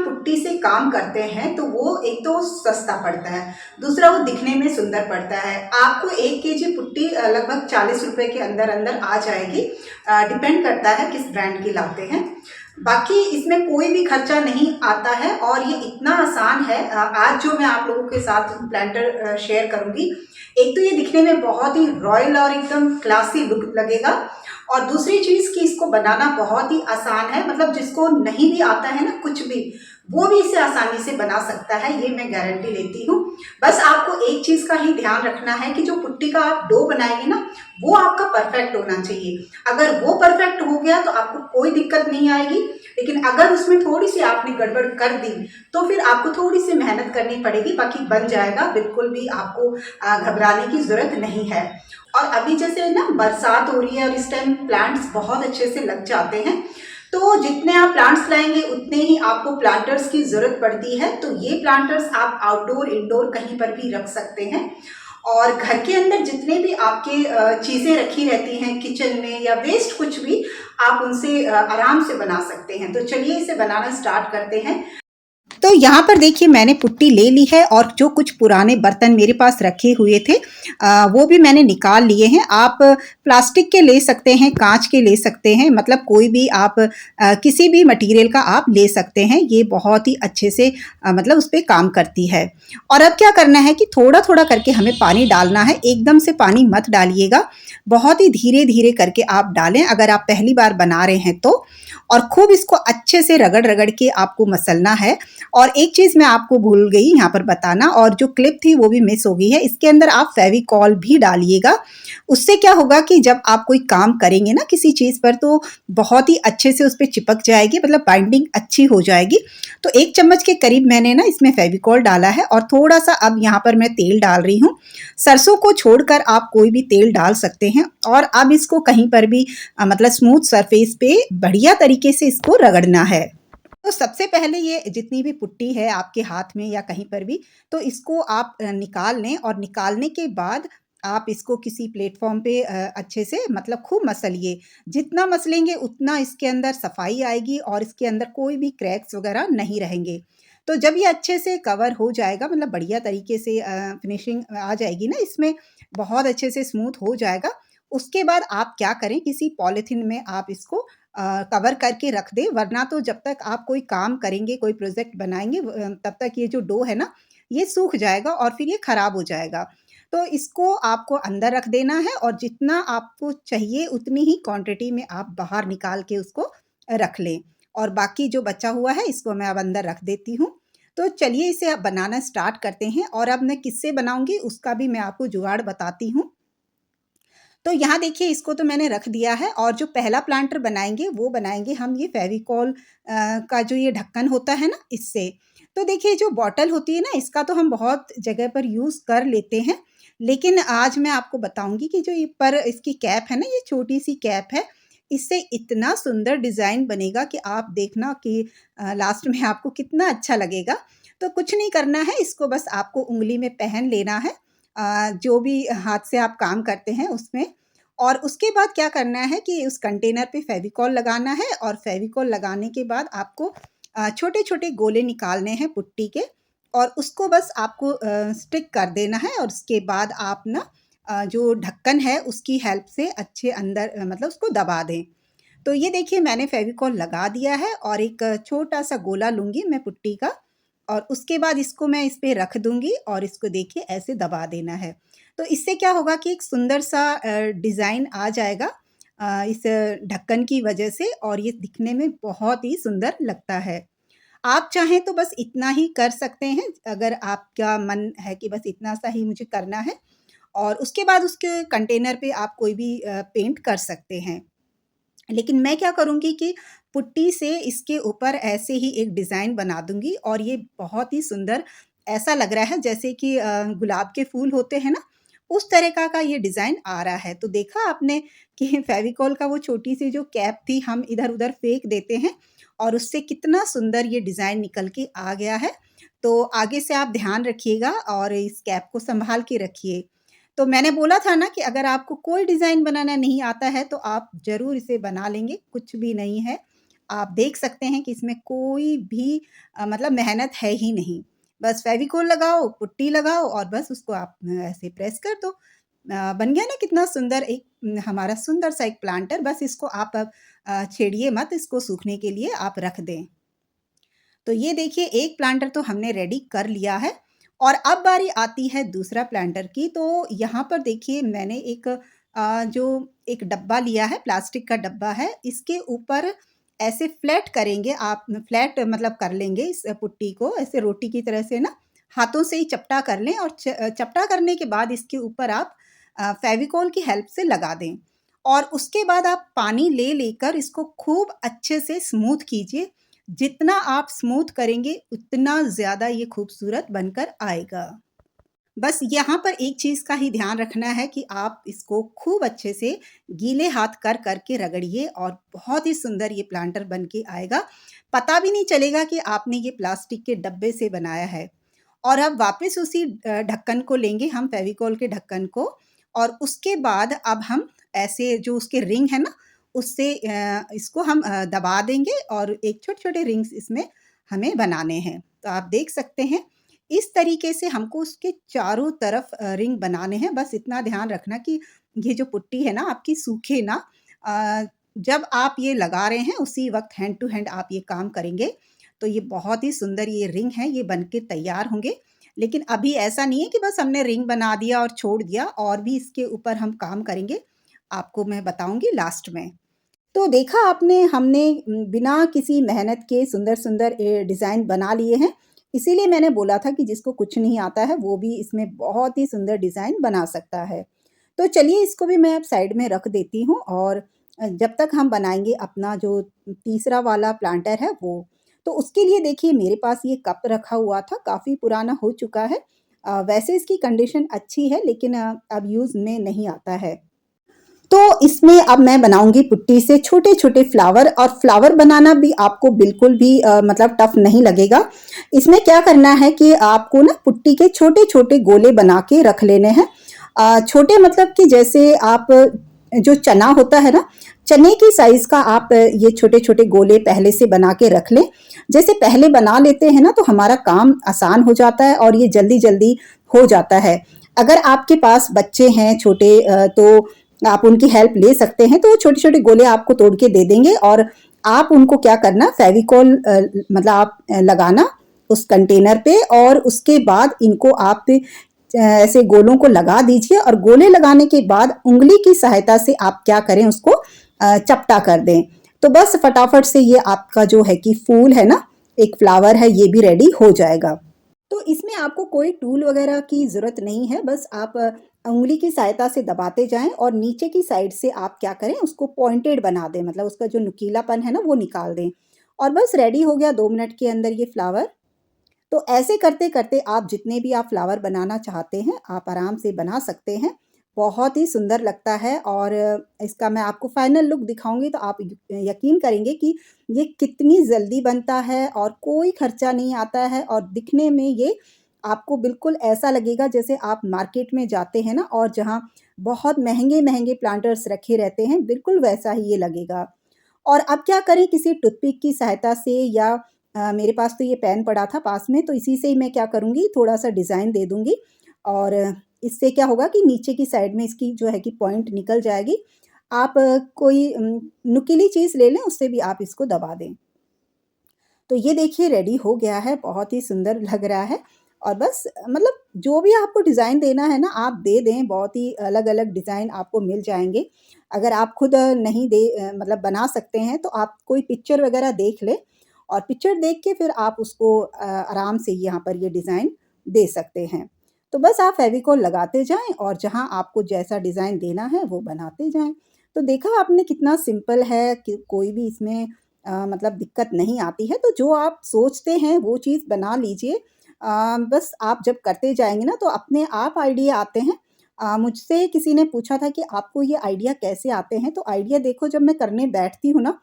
Putty से काम करते हैं तो वो एक तो सस्ता पड़ता है, दूसरा वो दिखने में सुंदर पड़ता है। आपको 1 केजी पुट्टी लगभग 40 रुपए के अंदर अंदर आ जाएगी। डिपेंड करता है किस ब्रांड की लाते हैं। बाकी इसमें कोई भी खर्चा नहीं आता है और ये इतना आसान है। आज जो मैं आप लोगों के साथ प्लांटर शेयर करूंगी, एक तो ये दिखने में बहुत ही रॉयल और एकदम क्लासी लुक लगेगा, और दूसरी चीज़ कि इसको बनाना बहुत ही आसान है। मतलब जिसको नहीं भी आता है ना कुछ भी, वो भी इसे आसानी से बना सकता है, ये मैं गारंटी लेती हूँ। बस आपको एक चीज़ का ही ध्यान रखना है कि जो पुट्टी का आप डो बनाएंगे ना, वो आपका परफेक्ट होना चाहिए। अगर वो परफेक्ट हो गया तो आपको कोई दिक्कत नहीं आएगी, लेकिन अगर उसमें थोड़ी सी आपने गड़बड़ कर दी तो फिर आपको थोड़ी सी मेहनत करनी पड़ेगी। बाकी बन जाएगा, बिल्कुल भी आपको घबराने की ज़रूरत नहीं है। और अभी जैसे ना बरसात हो रही है और इस टाइम प्लांट्स बहुत अच्छे से लग जाते हैं, तो जितने आप प्लांट्स लाएंगे उतने ही आपको प्लांटर्स की ज़रूरत पड़ती है। तो ये प्लांटर्स आप आउटडोर इंडोर कहीं पर भी रख सकते हैं। और घर के अंदर जितने भी आपके चीज़ें रखी रहती हैं किचन में या वेस्ट कुछ भी, आप उनसे आराम से बना सकते हैं। तो चलिए इसे बनाना स्टार्ट करते हैं। तो यहाँ पर देखिए मैंने पुट्टी ले ली है और जो कुछ पुराने बर्तन मेरे पास रखे हुए थे वो भी मैंने निकाल लिए हैं। आप प्लास्टिक के ले सकते हैं, कांच के ले सकते हैं, मतलब कोई भी आप किसी भी मटेरियल का आप ले सकते हैं। ये बहुत ही अच्छे से मतलब उस पर काम करती है। और अब क्या करना है कि थोड़ा थोड़ा करके हमें पानी डालना है, एकदम से पानी मत डालिएगा, बहुत ही धीरे धीरे करके आप डालें अगर आप पहली बार बना रहे हैं तो। और खूब इसको अच्छे से रगड़ रगड़ के आपको मसलना है। और एक चीज़ मैं आपको भूल गई यहाँ पर बताना, और जो क्लिप थी वो भी मिस हो गई है, इसके अंदर आप फेविकॉल भी डालिएगा। उससे क्या होगा कि जब आप कोई काम करेंगे ना किसी चीज़ पर, तो बहुत ही अच्छे से उस पर चिपक जाएगी, मतलब बाइंडिंग अच्छी हो जाएगी। तो 1 चम्मच के करीब मैंने ना इसमें फेविकॉल डाला है, और थोड़ा सा अब यहाँ पर मैं तेल डाल रही हूँ। सरसों को छोड़कर आप कोई भी तेल डाल सकते हैं। और अब इसको कहीं पर भी मतलब स्मूथ सरफेस पे बढ़िया तरीके से इसको रगड़ना है। तो सबसे पहले ये जितनी भी पुट्टी है आपके हाथ में या कहीं पर भी, तो इसको आप निकाल लें, और निकालने के बाद आप इसको किसी प्लेटफॉर्म पे अच्छे से मतलब खूब मसलिए। जितना मसलेंगे उतना इसके अंदर सफाई आएगी और इसके अंदर कोई भी क्रैक्स वगैरह नहीं रहेंगे। तो जब ये अच्छे से कवर हो जाएगा, मतलब बढ़िया तरीके से फिनिशिंग आ जाएगी ना इसमें, बहुत अच्छे से स्मूथ हो जाएगा। उसके बाद आप क्या करें, किसी पॉलिथीन में आप इसको कवर करके रख दें, वरना तो जब तक आप कोई काम करेंगे, कोई प्रोजेक्ट बनाएँगे तब तक ये जो डो है ना, ये सूख जाएगा और फिर ये खराब हो जाएगा। तो इसको आपको अंदर रख देना है, और जितना आपको चाहिए उतनी ही क्वांटिटी में आप बाहर निकाल के उसको रख लें। और बाकी जो बचा हुआ है इसको मैं अब अंदर रख देती हूँ। तो चलिए इसे अब बनाना स्टार्ट करते हैं, और अब मैं किससे बनाऊँगी उसका भी मैं आपको जुगाड़ बताती हूँ। तो यहाँ देखिए इसको तो मैंने रख दिया है, और जो पहला प्लांटर बनाएँगे वो बनाएँगे हम ये फेविकॉल का जो ये ढक्कन होता है ना, इससे। तो देखिए जो बॉटल होती है ना, इसका तो हम बहुत जगह पर यूज़ कर लेते हैं, लेकिन आज मैं आपको बताऊँगी कि जो ये पर इसकी कैप है ना, ये छोटी-सी कैप है, इससे इतना सुंदर डिज़ाइन बनेगा कि आप देखना कि लास्ट में आपको कितना अच्छा लगेगा। तो कुछ नहीं करना है, इसको बस आपको उँगली में पहन लेना है, जो भी हाथ से आप काम करते हैं उसमें। और उसके बाद क्या करना है कि उस कंटेनर पे फेविकॉल लगाना है, और फेविकॉल लगाने के बाद आपको छोटे-छोटे गोले निकालने हैं पुट्टी के, और उसको बस आपको स्टिक कर देना है। और उसके बाद आप ना जो ढक्कन है उसकी हेल्प से अच्छे अंदर मतलब उसको दबा दें। तो ये देखिए मैंने फेविकॉल लगा दिया है, और एक छोटा-सा गोला लूँगी मैं पुट्टी का, और उसके बाद इसको मैं इस पे रख दूँगी, और इसको देखिए ऐसे दबा देना है। तो इससे क्या होगा कि एक सुंदर-सा डिज़ाइन आ जाएगा इस ढक्कन की वजह से, और ये दिखने में बहुत ही सुंदर लगता है। आप चाहें तो बस इतना ही कर सकते हैं, अगर आपका मन है कि बस इतना सा ही मुझे करना है, और उसके बाद उसके कंटेनर पे आप कोई भी पेंट कर सकते हैं। लेकिन मैं क्या करूँगी कि पुट्टी से इसके ऊपर ऐसे ही एक डिज़ाइन बना दूँगी, और ये बहुत ही सुंदर ऐसा लग रहा है जैसे कि गुलाब के फूल होते हैं ना, उस तरह का ये डिज़ाइन आ रहा है। तो देखा आपने कि फेविकोल का वो छोटी-सी जो कैप थी हम इधर-उधर फेंक देते हैं, और उससे कितना सुंदर ये डिज़ाइन निकल के आ गया है। तो आगे से आप ध्यान रखिएगा और इस कैप को सँभाल के रखिए। तो मैंने बोला था ना कि अगर आपको कोई डिज़ाइन बनाना नहीं आता है तो आप ज़रूर इसे बना लेंगे, कुछ भी नहीं है। आप देख सकते हैं कि इसमें कोई भी मतलब मेहनत है ही नहीं। बस फ़ेविकोल लगाओ, पुट्टी लगाओ और बस उसको आप ऐसे प्रेस कर दो। बन गया ना कितना सुंदर एक हमारा सुंदर सा एक प्लांटर। बस इसको आप अब छेड़िए मत, इसको सूखने के लिए आप रख दें। तो ये देखिए एक प्लांटर तो हमने रेडी कर लिया है और अब बारी आती है दूसरा प्लांटर की। तो यहाँ पर देखिए मैंने एक जो एक डब्बा लिया है, प्लास्टिक का डब्बा है, इसके ऊपर ऐसे फ्लैट करेंगे आप, फ्लैट मतलब कर लेंगे इस पुट्टी को ऐसे रोटी की तरह से ना, हाथों से ही चपटा कर लें और चपटा करने के बाद इसके ऊपर आप फेविकोल की हेल्प से लगा दें और उसके बाद आप पानी ले लेकर इसको खूब अच्छे से स्मूथ कीजिए। जितना आप स्मूथ करेंगे उतना ज़्यादा ये खूबसूरत बनकर आएगा। बस यहाँ पर एक चीज़ का ही ध्यान रखना है कि आप इसको खूब अच्छे से गीले हाथ कर कर के रगड़िए और बहुत ही सुंदर ये प्लांटर बन के आएगा। पता भी नहीं चलेगा कि आपने ये प्लास्टिक के डब्बे से बनाया है। और अब वापस उसी ढक्कन को लेंगे हम, फेविकोल के ढक्कन को, और उसके बाद अब हम ऐसे जो उसके रिंग है ना, उससे इसको हम दबा देंगे और एक छोटे-छोटे रिंग्स इसमें हमें बनाने हैं। तो आप देख सकते हैं इस तरीके से हमको उसके चारों तरफ रिंग बनाने हैं। बस इतना ध्यान रखना कि ये जो पुट्टी है ना आपकी सूखे ना। जब आप ये लगा रहे हैं उसी वक़्त हैंड टू हैंड आप ये काम करेंगे, तो ये बहुत ही सुंदर ये रिंग है, ये बन के तैयार होंगे। लेकिन अभी ऐसा नहीं है कि बस हमने रिंग बना दिया और छोड़ दिया, और भी इसके ऊपर हम काम करेंगे, आपको मैं बताऊँगी लास्ट में। तो देखा आपने, हमने बिना किसी मेहनत के सुंदर-सुंदर डिज़ाइन बना लिए हैं। इसीलिए मैंने बोला था कि जिसको कुछ नहीं आता है वो भी इसमें बहुत ही सुंदर डिज़ाइन बना सकता है। तो चलिए इसको भी मैं अब साइड में रख देती हूँ और जब तक हम बनाएँगे अपना जो तीसरा वाला प्लांटर है वो। तो उसके लिए देखिए मेरे पास ये कप रखा हुआ था, काफ़ी पुराना हो चुका है। वैसे इसकी कंडीशन अच्छी है लेकिन अब यूज़ में नहीं आता है। तो इसमें अब मैं बनाऊँगी पुट्टी से छोटे-छोटे फ्लावर, और फ्लावर बनाना भी आपको बिल्कुल भी मतलब टफ़ नहीं लगेगा। इसमें क्या करना है कि आपको ना पुट्टी के छोटे-छोटे गोले बना के रख लेने हैं। छोटे मतलब कि जैसे आप जो चना होता है ना, चने की साइज़ का आप ये छोटे-छोटे गोले पहले से बना के रख लें। जैसे पहले बना लेते हैं ना तो हमारा काम आसान हो जाता है और ये जल्दी-जल्दी हो जाता है। अगर आपके पास बच्चे हैं छोटे तो आप उनकी हेल्प ले सकते हैं, तो वो छोटे-छोटे गोले आपको तोड़ के दे देंगे और आप उनको क्या करना, फेविकोल मतलब आप लगाना उस कंटेनर पे और उसके बाद इनको आप ऐसे गोलों को लगा दीजिए और गोले लगाने के बाद उँगली की सहायता से आप क्या करें, उसको चपटा कर दें। तो बस फटाफट से ये आपका जो है कि फूल है ना, एक फ्लावर है, ये भी रेडी हो जाएगा। तो इसमें आपको कोई टूल वगैरह की ज़रूरत नहीं है, बस आप उँगली की सहायता से दबाते जाएँ और नीचे की साइड से आप क्या करें, उसको पॉइंटेड बना दें, मतलब उसका जो नुकीलापन है ना वो निकाल दें और बस रेडी हो गया 2 मिनट के अंदर ये फ्लावर। तो ऐसे करते-करते आप जितने भी आप फ्लावर बनाना चाहते हैं, आप आराम से बना सकते हैं। बहुत ही सुंदर लगता है और इसका मैं आपको फाइनल लुक दिखाऊँगी तो आप यकीन करेंगे कि ये कितनी जल्दी बनता है और कोई खर्चा नहीं आता है और दिखने में ये आपको बिल्कुल ऐसा लगेगा जैसे आप मार्केट में जाते हैं ना और जहाँ बहुत महँगे-महँगे प्लांटर्स रखे रहते हैं, बिल्कुल वैसा ही ये लगेगा। और अब क्या करें, किसी टूथपिक की सहायता से या मेरे पास तो ये पेन पड़ा था पास में, तो इसी से ही मैं क्या करूँगी, थोड़ा-सा डिज़ाइन दे दूँगी और इससे क्या होगा कि नीचे की साइड में इसकी जो है कि पॉइंट निकल जाएगी। आप कोई नुकीली चीज़ ले लें, उससे भी आप इसको दबा दें। तो ये देखिए रेडी हो गया है, बहुत ही सुंदर लग रहा है और बस मतलब जो भी आपको डिज़ाइन देना है ना आप दे दें, बहुत ही अलग-अलग डिज़ाइन आपको मिल जाएँगे। अगर आप खुद नहीं मतलब बना सकते हैं तो आप कोई पिक्चर वग़ैरह देख लें और पिक्चर देख के फिर आप उसको आराम से यहाँ पर ये डिज़ाइन दे सकते हैं। तो बस आप फ़ेविकोल लगाते जाएँ और जहाँ आपको जैसा डिज़ाइन देना है वो बनाते जाएँ। तो देखा आपने कितना सिंपल है कि कोई भी इसमें मतलब दिक्कत नहीं आती है, तो जो आप सोचते हैं वो चीज़ बना लीजिए। बस आप जब करते जाएँगे ना तो अपने आप आइडिया आते हैं। मुझसे किसी ने पूछा था कि आपको ये आइडिया कैसे आते हैं? तो आइडिया देखो जब मैं करने बैठती हूँ ना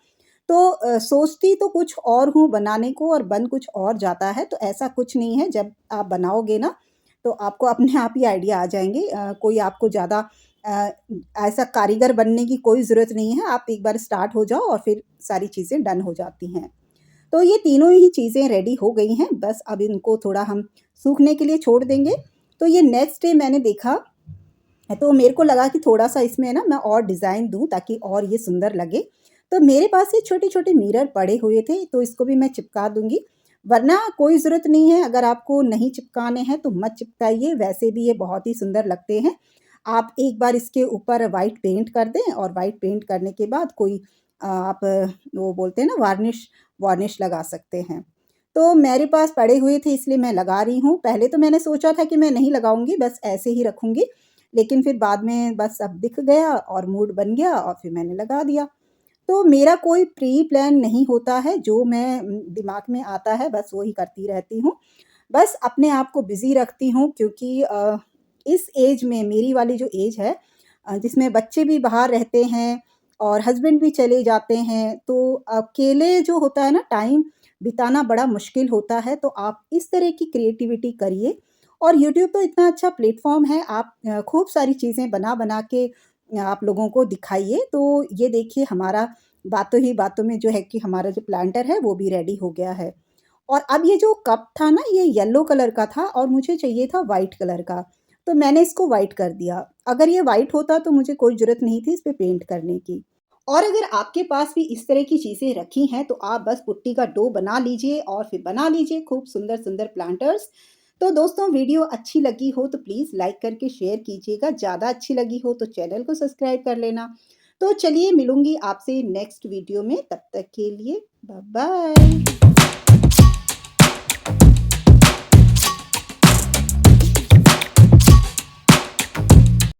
तो सोचती तो कुछ और हूँ बनाने को और बन कुछ और जाता है, तो ऐसा कुछ नहीं है। जब आप बनाओगे ना तो आपको अपने आप ही आइडिया आ जाएँगे। कोई आपको ज़्यादा ऐसा कारीगर बनने की कोई ज़रूरत नहीं है, आप एक बार स्टार्ट हो जाओ और फिर सारी चीज़ें डन हो जाती हैं। तो ये तीनों ही चीज़ें रेडी हो गई हैं, बस अब इनको थोड़ा हम सूखने के लिए छोड़ देंगे। तो ये नेक्स्ट डे मैंने देखा, तो मेरे को लगा कि थोड़ा-सा इसमें ना मैं और डिज़ाइन दूँ ताकि और ये सुंदर लगे। तो मेरे पास ये छोटे-छोटे मिरर पड़े हुए थे, तो इसको भी मैं चिपका दूँगी। वरना कोई ज़रूरत नहीं है, अगर आपको नहीं चिपकाने हैं तो मत चिपकाइए, वैसे भी ये बहुत ही सुंदर लगते हैं। आप एक बार इसके ऊपर व्हाइट पेंट कर दें और व्हाइट पेंट करने के बाद कोई आप वो बोलते हैं ना वार्निश, वार्निश लगा सकते हैं। तो मेरे पास पड़े हुए थे इसलिए मैं लगा रही हूँ। पहले तो मैंने सोचा था कि मैं नहीं लगाऊँगी, बस ऐसे ही रखूँगी। लेकिन फिर बाद में बस अब दिख गया और मूड बन गया और फिर मैंने लगा दिया। तो मेरा कोई प्री प्लान नहीं होता है, जो मैं दिमाग में आता है बस वही करती रहती हूँ। बस अपने आप को बिज़ी रखती हूँ क्योंकि इस ऐज में मेरी वाली जो ऐज है जिसमें बच्चे भी बाहर रहते हैं और हस्बैंड भी चले जाते हैं, तो अकेले जो होता है ना टाइम बिताना बड़ा मुश्किल होता है। तो आप इस तरह की क्रिएटिविटी करिए और यूट्यूब तो इतना अच्छा प्लेटफ़ॉर्म है, आप खूब सारी चीज़ें बना-बना के आप लोगों को दिखाइए। तो ये देखिए हमारा बातों ही बातों में जो है कि हमारा जो प्लांटर है वो भी रेडी हो गया है। और अब ये जो कप था ना ये येलो कलर का था और मुझे चाहिए था व्हाइट कलर का, तो मैंने इसको व्हाइट कर दिया। अगर ये व्हाइट होता तो मुझे कोई ज़रूरत नहीं थी इस पे पेंट करने की। और अगर आपके पास भी इस तरह की चीज़ें रखी हैं तो आप बस पुट्टी का डो बना लीजिए और फिर बना लीजिए खूब सुंदर-सुंदर प्लांटर्स। तो दोस्तों वीडियो अच्छी लगी हो तो प्लीज़ लाइक करके शेयर कीजिएगा, ज़्यादा अच्छी लगी हो तो चैनल को सब्सक्राइब कर लेना। तो चलिए मिलूँगी आपसे नेक्स्ट वीडियो में, तब तक के लिए बाय बाय।